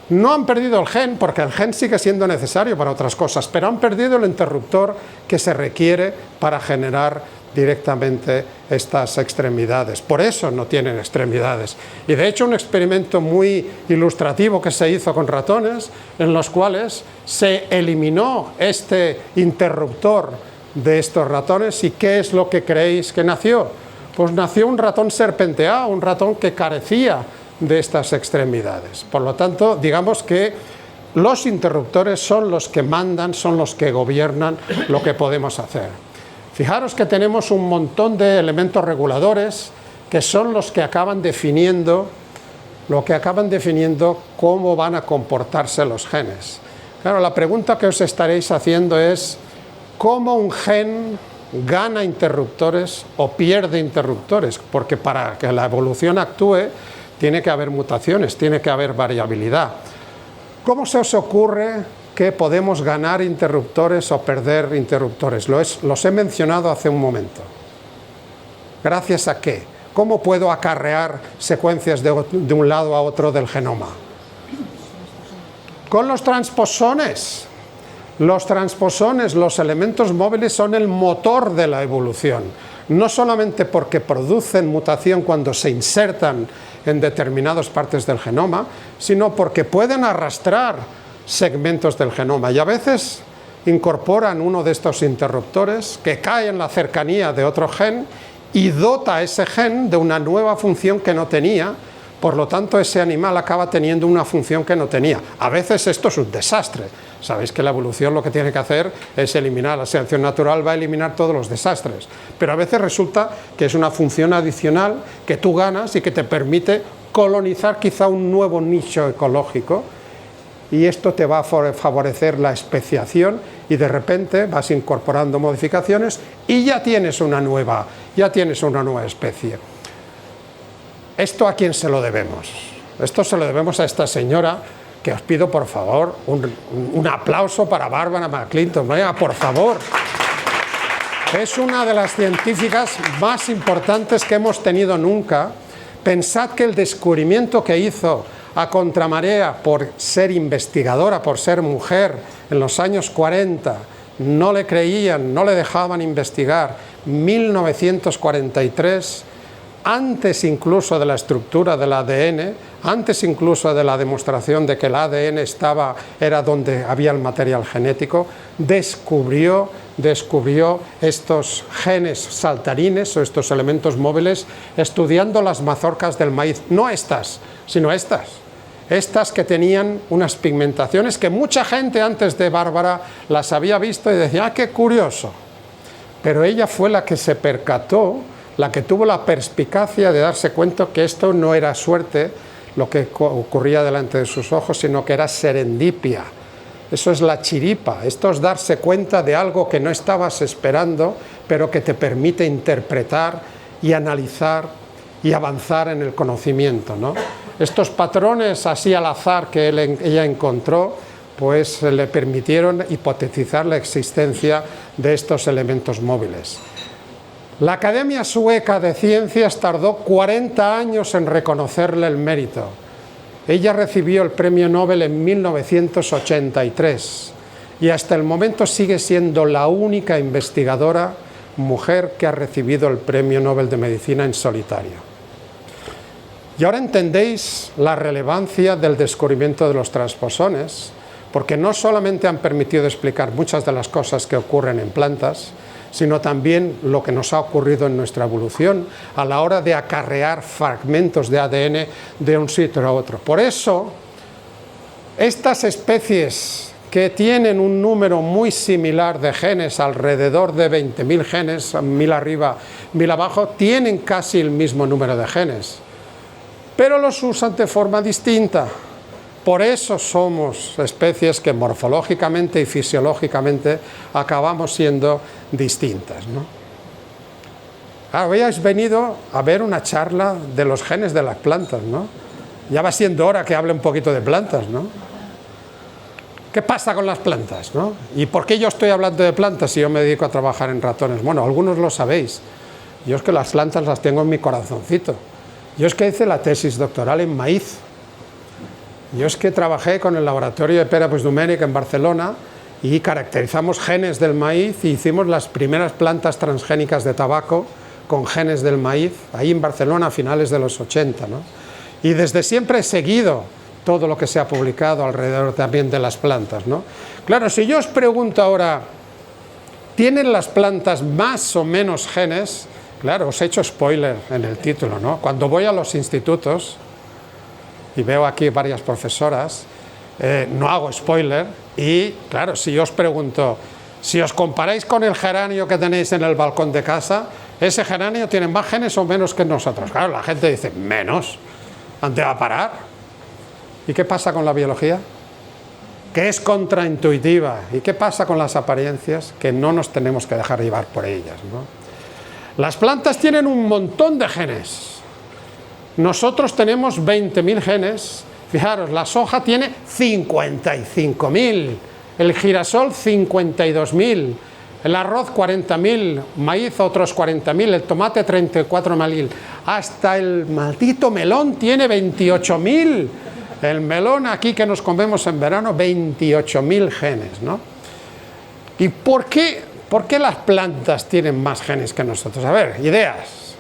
No han perdido el gen, porque el gen sigue siendo necesario para otras cosas, pero han perdido el interruptor que se requiere para generar directamente estas extremidades. Por eso no tienen extremidades. Y de hecho un experimento muy ilustrativo que se hizo con ratones, en los cuales se eliminó este interruptor de estos ratones. ¿Y qué es lo que creéis que nació? Pues nació un ratón serpenteado, un ratón que carecía de estas extremidades. Por lo tanto, digamos que los interruptores son los que mandan, son los que gobiernan lo que podemos hacer. Fijaros que tenemos un montón de elementos reguladores que son los que acaban definiendo cómo van a comportarse los genes. Claro, la pregunta que os estaréis haciendo es ¿cómo un gen gana interruptores o pierde interruptores? Porque para que la evolución actúe tiene que haber mutaciones, tiene que haber variabilidad. ¿Cómo se os ocurre que podemos ganar interruptores o perder interruptores? Los he mencionado hace un momento. ¿Gracias a qué? ¿Cómo puedo acarrear secuencias de un lado a otro del genoma? Con los transposones. Los transposones, los elementos móviles, son el motor de la evolución. No solamente porque producen mutación cuando se insertan en determinadas partes del genoma, sino porque pueden arrastrar segmentos del genoma y a veces incorporan uno de estos interruptores que cae en la cercanía de otro gen y dota a ese gen de una nueva función que no tenía. Por lo tanto, ese animal acaba teniendo una función que no tenía. A veces esto es un desastre. Sabéis que la evolución lo que tiene que hacer es eliminar, la selección natural va a eliminar todos los desastres. Pero a veces resulta que es una función adicional que tú ganas y que te permite colonizar quizá un nuevo nicho ecológico. Y esto te va a favorecer la especiación y de repente vas incorporando modificaciones y ya tienes una nueva especie. ¿Esto a quién se lo debemos? Esto se lo debemos a esta señora, que os pido por favor un aplauso para Barbara McClinton. Venga, por favor. Es una de las científicas más importantes que hemos tenido nunca. Pensad que el descubrimiento que hizo a contramarea por ser investigadora, por ser mujer, en los años 40, no le creían, no le dejaban investigar, 1943, antes incluso de la estructura del ADN, antes incluso de la demostración de que el ADN era donde había el material genético, descubrió estos genes saltarines o estos elementos móviles estudiando las mazorcas del maíz, no estas, sino estas que tenían unas pigmentaciones que mucha gente antes de Bárbara las había visto y decía, ¡ah, qué curioso! Pero ella fue la que se percató, la que tuvo la perspicacia de darse cuenta que esto no era suerte lo que ocurría delante de sus ojos, sino que era serendipia. Eso es la chiripa, esto es darse cuenta de algo que no estabas esperando, pero que te permite interpretar y analizar y avanzar en el conocimiento, ¿no? Estos patrones así al azar que ella encontró, pues le permitieron hipotetizar la existencia de estos elementos móviles. La Academia Sueca de Ciencias tardó 40 años en reconocerle el mérito. Ella recibió el premio Nobel en 1983 y hasta el momento sigue siendo la única investigadora mujer que ha recibido el premio Nobel de Medicina en solitario. Y ahora entendéis la relevancia del descubrimiento de los transposones, porque no solamente han permitido explicar muchas de las cosas que ocurren en plantas, sino también lo que nos ha ocurrido en nuestra evolución a la hora de acarrear fragmentos de ADN de un sitio a otro. Por eso, estas especies que tienen un número muy similar de genes, alrededor de 20.000 genes, 1.000 arriba, 1.000 abajo, tienen casi el mismo número de genes, pero los usan de forma distinta. Por eso somos especies que morfológicamente y fisiológicamente acabamos siendo distintas, ¿no? Habéis venido a ver una charla de los genes de las plantas, ¿no? Ya va siendo hora que hable un poquito de plantas, ¿no? ¿Qué pasa con las plantas, no? ¿Y por qué yo estoy hablando de plantas si yo me dedico a trabajar en ratones? Bueno, algunos lo sabéis. Yo es que las plantas las tengo en mi corazoncito. Yo es que hice la tesis doctoral en maíz. Yo es que trabajé con el laboratorio de Pere Puigdomènech en Barcelona y caracterizamos genes del maíz y hicimos las primeras plantas transgénicas de tabaco con genes del maíz, ahí en Barcelona a finales de los 80, ¿no? Y desde siempre he seguido todo lo que se ha publicado alrededor también de las plantas, ¿no? Claro, si yo os pregunto ahora, ¿tienen las plantas más o menos genes? Claro, os he hecho spoiler en el título, ¿no? Cuando voy a los institutos, y veo aquí varias profesoras, no hago spoiler, y claro, si yo os pregunto, si os comparáis con el geranio que tenéis en el balcón de casa, ¿ese geranio tiene más genes o menos que nosotros? Claro, la gente dice, menos, ¿dónde va a parar? ¿Y qué pasa con la biología? Que es contraintuitiva. ¿Y qué pasa con las apariencias? Que no nos tenemos que dejar llevar por ellas, ¿no? Las plantas tienen un montón de genes. Nosotros tenemos 20.000 genes. Fijaros, la soja tiene 55.000, el girasol 52.000, el arroz 40.000, maíz otros 40.000, el tomate 34.000, hasta el maldito melón tiene 28.000. El melón aquí que nos comemos en verano, 28.000 genes, ¿no? ¿Y por qué las plantas tienen más genes que nosotros? A ver, ideas.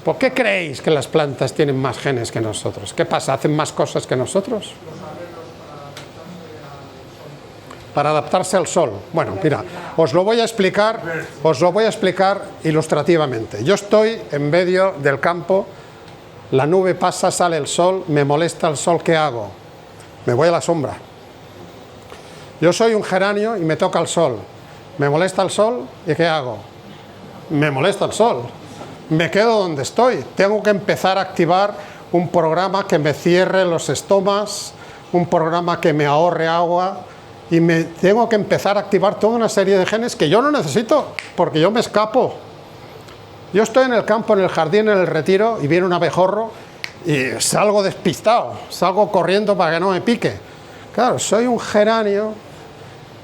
¿Por qué creéis que las plantas tienen más genes que nosotros? ¿Qué pasa? ¿Hacen más cosas que nosotros? Para adaptarse al sol. Bueno, mira, os lo voy a explicar ilustrativamente. Yo estoy en medio del campo, la nube pasa, sale el sol, me molesta el sol, ¿qué hago? Me voy a la sombra. Yo soy un geranio y me toca el sol. Me molesta el sol, ¿y qué hago? Me molesta el sol. Me quedo donde estoy. Tengo que empezar a activar un programa que me cierre los estomas, un programa que me ahorre agua, y me tengo que empezar a activar toda una serie de genes que yo no necesito, porque yo me escapo. Yo estoy en el campo, en el jardín, en el retiro, y viene un abejorro y salgo despistado, salgo corriendo para que no me pique. Claro, soy un geranio,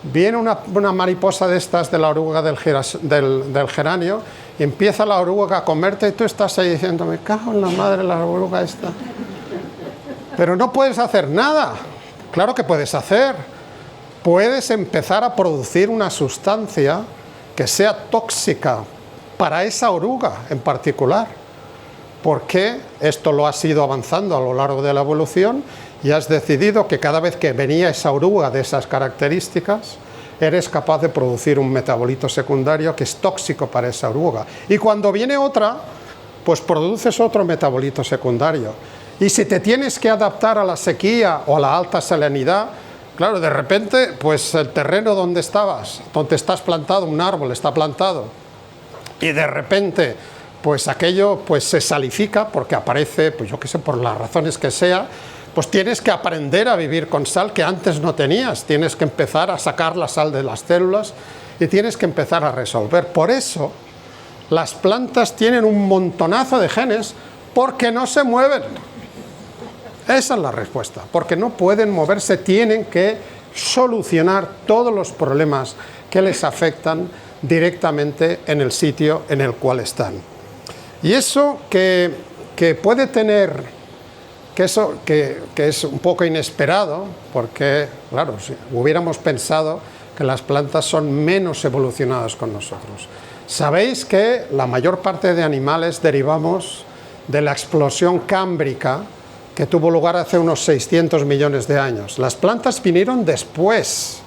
viene una mariposa de estas, de la oruga del geranio, y empieza la oruga a comerte y tú estás ahí diciendo, me cago en la madre la oruga esta. Pero no puedes hacer nada. Claro que puedes hacer. Puedes empezar a producir una sustancia que sea tóxica para esa oruga en particular. Porque esto lo has ido avanzando a lo largo de la evolución y has decidido que cada vez que venía esa oruga de esas características, eres capaz de producir un metabolito secundario que es tóxico para esa oruga. Y cuando viene otra, pues produces otro metabolito secundario. Y si te tienes que adaptar a la sequía o a la alta salinidad, claro, de repente, pues el terreno donde estabas, donde estás plantado, un árbol está plantado, y de repente, pues aquello pues se salifica porque aparece, pues yo qué sé, por las razones que sea, pues tienes que aprender a vivir con sal que antes no tenías, tienes que empezar a sacar la sal de las células y tienes que empezar a resolver. Por eso las plantas tienen un montonazo de genes porque no se mueven. Esa es la respuesta, porque no pueden moverse, tienen que solucionar todos los problemas que les afectan directamente en el sitio en el cual están. Y eso que puede tener... que es un poco inesperado, porque, claro, si hubiéramos pensado que las plantas son menos evolucionadas con nosotros. Sabéis que la mayor parte de animales derivamos de la explosión cámbrica que tuvo lugar hace unos 600 millones de años. Las plantas vinieron después.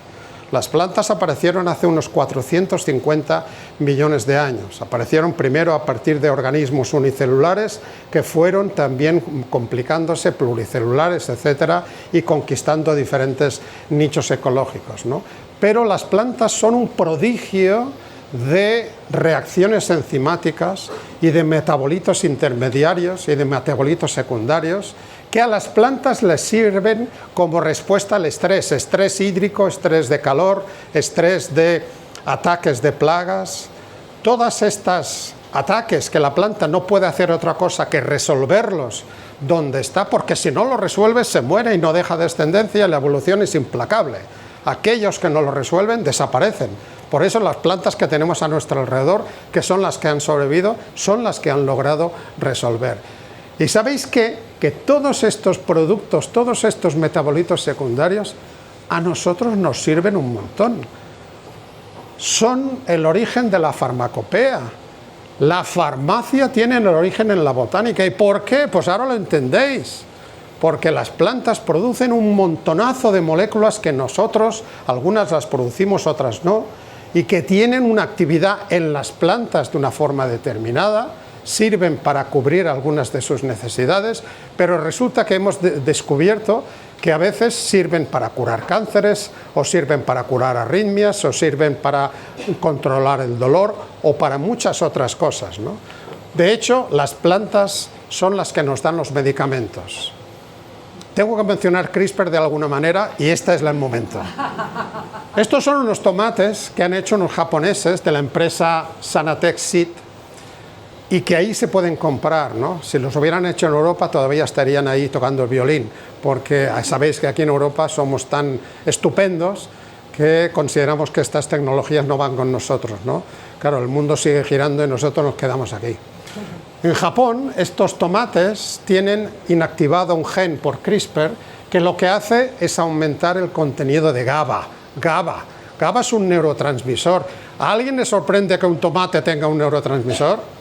Las plantas aparecieron hace unos 450 millones de años. Aparecieron primero a partir de organismos unicelulares que fueron también complicándose, pluricelulares, etcétera, y conquistando diferentes nichos ecológicos, ¿no? Pero las plantas son un prodigio de reacciones enzimáticas y de metabolitos intermediarios y de metabolitos secundarios que a las plantas les sirven como respuesta al estrés, estrés hídrico, estrés de calor, estrés de ataques de plagas. Todas estas ataques que la planta no puede hacer otra cosa que resolverlos donde está, porque si no lo resuelve se muere y no deja descendencia y la evolución es implacable. Aquellos que no lo resuelven desaparecen. Por eso las plantas que tenemos a nuestro alrededor, que son las que han sobrevivido, son las que han logrado resolver. Y sabéis que todos estos productos, todos estos metabolitos secundarios, a nosotros nos sirven un montón. Son el origen de la farmacopea. La farmacia tiene el origen en la botánica. ¿Y por qué? Pues ahora lo entendéis. Porque las plantas producen un montonazo de moléculas que nosotros, algunas las producimos, otras no, y que tienen una actividad en las plantas de una forma determinada, sirven para cubrir algunas de sus necesidades, pero resulta que hemos descubierto que a veces sirven para curar cánceres, o sirven para curar arritmias, o sirven para controlar el dolor, o para muchas otras cosas, ¿no? De hecho, las plantas son las que nos dan los medicamentos. Tengo que mencionar CRISPR de alguna manera, y este es el momento. Estos son unos tomates que han hecho unos japoneses de la empresa Sanatec Seed, y que ahí se pueden comprar, ¿no? Si los hubieran hecho en Europa todavía estarían ahí tocando el violín, porque sabéis que aquí en Europa somos tan estupendos que consideramos que estas tecnologías no van con nosotros, ¿no? Claro, el mundo sigue girando y nosotros nos quedamos aquí. En Japón, estos tomates tienen inactivado un gen por CRISPR que lo que hace es aumentar el contenido de GABA. GABA es un neurotransmisor. ¿A alguien le sorprende que un tomate tenga un neurotransmisor?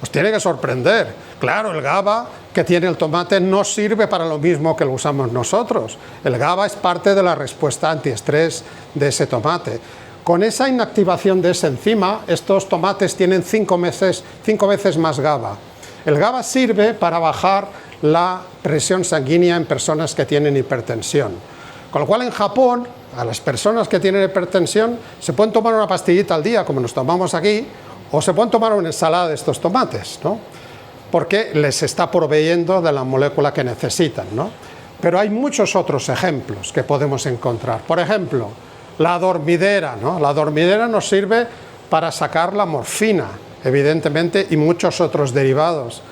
Os tiene que sorprender. Claro, el GABA que tiene el tomate no sirve para lo mismo que lo usamos nosotros. El GABA es parte de la respuesta antiestrés de ese tomate. Con esa inactivación de esa enzima, estos tomates tienen 5 veces más GABA. El GABA sirve para bajar la presión sanguínea en personas que tienen hipertensión. Con lo cual, en Japón, a las personas que tienen hipertensión se pueden tomar una pastillita al día, como nos tomamos aquí, o se pueden tomar una ensalada de estos tomates, ¿no? Porque les está proveyendo de la molécula que necesitan, ¿no? Pero hay muchos otros ejemplos que podemos encontrar. Por ejemplo, la dormidera, ¿no? La dormidera nos sirve para sacar la morfina, evidentemente, y muchos otros derivados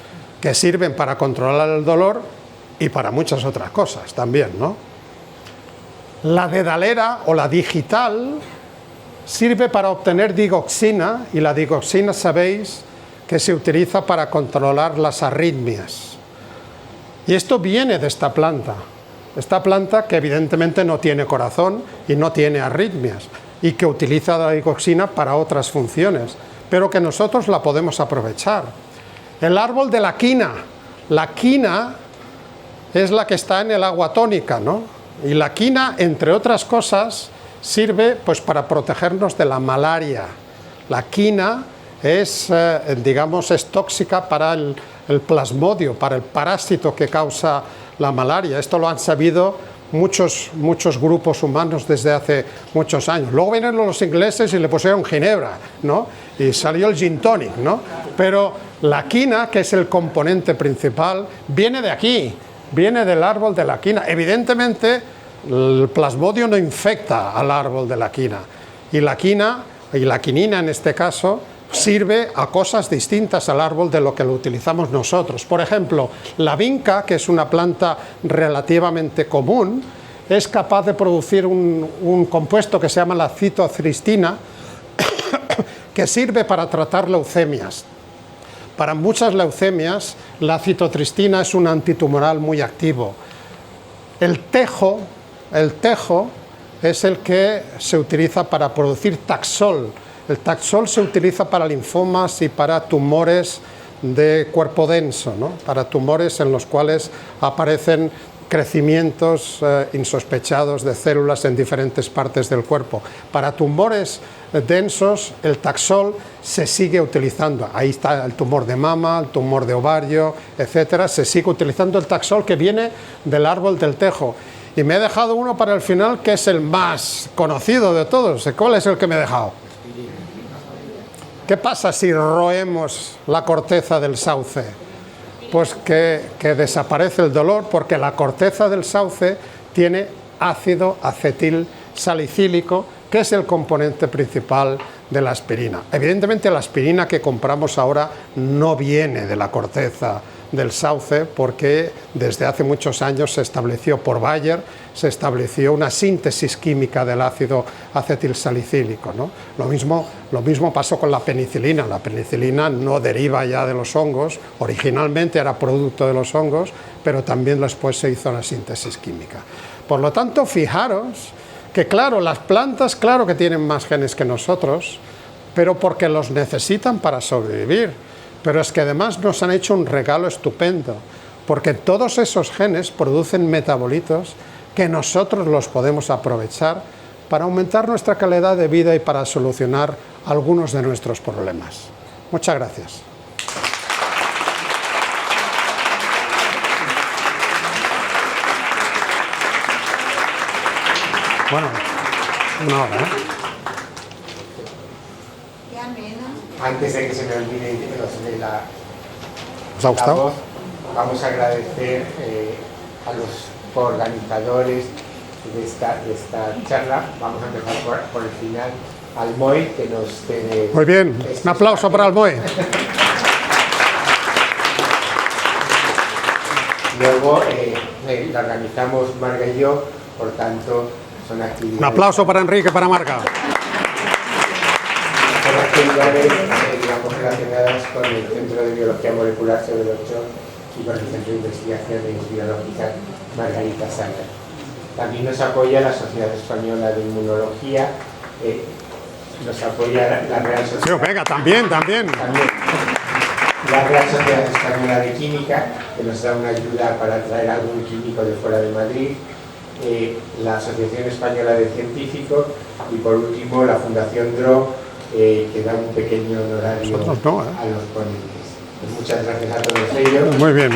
que sirven para controlar el dolor y para muchas otras cosas también, ¿no? La dedalera o la digital sirve para obtener digoxina, y la digoxina sabéis que se utiliza para controlar las arritmias. Y esto viene de esta planta que evidentemente no tiene corazón y no tiene arritmias, y que utiliza la digoxina para otras funciones, pero que nosotros la podemos aprovechar. El árbol de la quina es la que está en el agua tónica, ¿no? Y la quina, entre otras cosas, sirve pues para protegernos de la malaria. La quina es, es tóxica para el plasmodio, para el parásito que causa la malaria. Esto lo han sabido muchos grupos humanos desde hace muchos años. Luego vienen los ingleses y le pusieron ginebra, ¿no? Y salió el gin tonic, ¿no? Pero la quina, que es el componente principal, viene de aquí, viene del árbol de la quina. Evidentemente, el plasmodio no infecta al árbol de la quina. Y la quinina en este caso sirve a cosas distintas al árbol de lo que lo utilizamos nosotros. Por ejemplo, la vinca, que es una planta relativamente común, es capaz de producir un compuesto que se llama la citocristina, que sirve para tratar leucemias. Para muchas leucemias, la citocristina es un antitumoral muy activo. El tejo es el que se utiliza para producir taxol. El taxol se utiliza para linfomas y para tumores de cuerpo denso, ¿no? Para tumores en los cuales aparecen crecimientos insospechados de células en diferentes partes del cuerpo. Para tumores densos, el taxol se sigue utilizando. Ahí está el tumor de mama, el tumor de ovario, etcétera. Se sigue utilizando el taxol que viene del árbol del tejo. Y me he dejado uno para el final, que es el más conocido de todos. ¿Cuál es el que me he dejado? ¿Qué pasa si roemos la corteza del sauce? Pues que desaparece el dolor, porque la corteza del sauce tiene ácido acetil salicílico, que es el componente principal de la aspirina. Evidentemente la aspirina que compramos ahora no viene de la corteza del sauce, porque desde hace muchos años se estableció por Bayer, se estableció una síntesis química del ácido acetilsalicílico, ¿no? Lo mismo pasó con la penicilina. La penicilina no deriva ya de los hongos, originalmente era producto de los hongos, pero también después se hizo la síntesis química. Por lo tanto, fijaros que claro, las plantas claro que tienen más genes que nosotros, pero porque los necesitan para sobrevivir. Pero es que además nos han hecho un regalo estupendo, porque todos esos genes producen metabolitos que nosotros los podemos aprovechar para aumentar nuestra calidad de vida y para solucionar algunos de nuestros problemas. Muchas gracias. Bueno, una hora, ¿eh? Antes de que se me olvide la voz, vamos a agradecer a los organizadores de esta charla. Vamos a empezar por el final, al MOI, que nos tiene... Muy bien, un aplauso para el MOI. Luego la organizamos Marga y yo, por tanto son actividades... Un aplauso para Enrique y para Marga. Son actividades, digamos, relacionadas con el Centro de Biología Molecular Severo Ochoa y con el Centro de Investigaciones Biológicas Margarita Sanger. También nos apoya la Sociedad Española de Inmunología, nos apoya la Real Sociedad... Sí, venga, también. La Real Sociedad Española de Química, que nos da una ayuda para traer algún químico de fuera de Madrid, la Asociación Española de Científicos y por último la Fundación DRO, que da un pequeño honorario a los ponentes. Pues muchas gracias a todos ellos. Muy bien.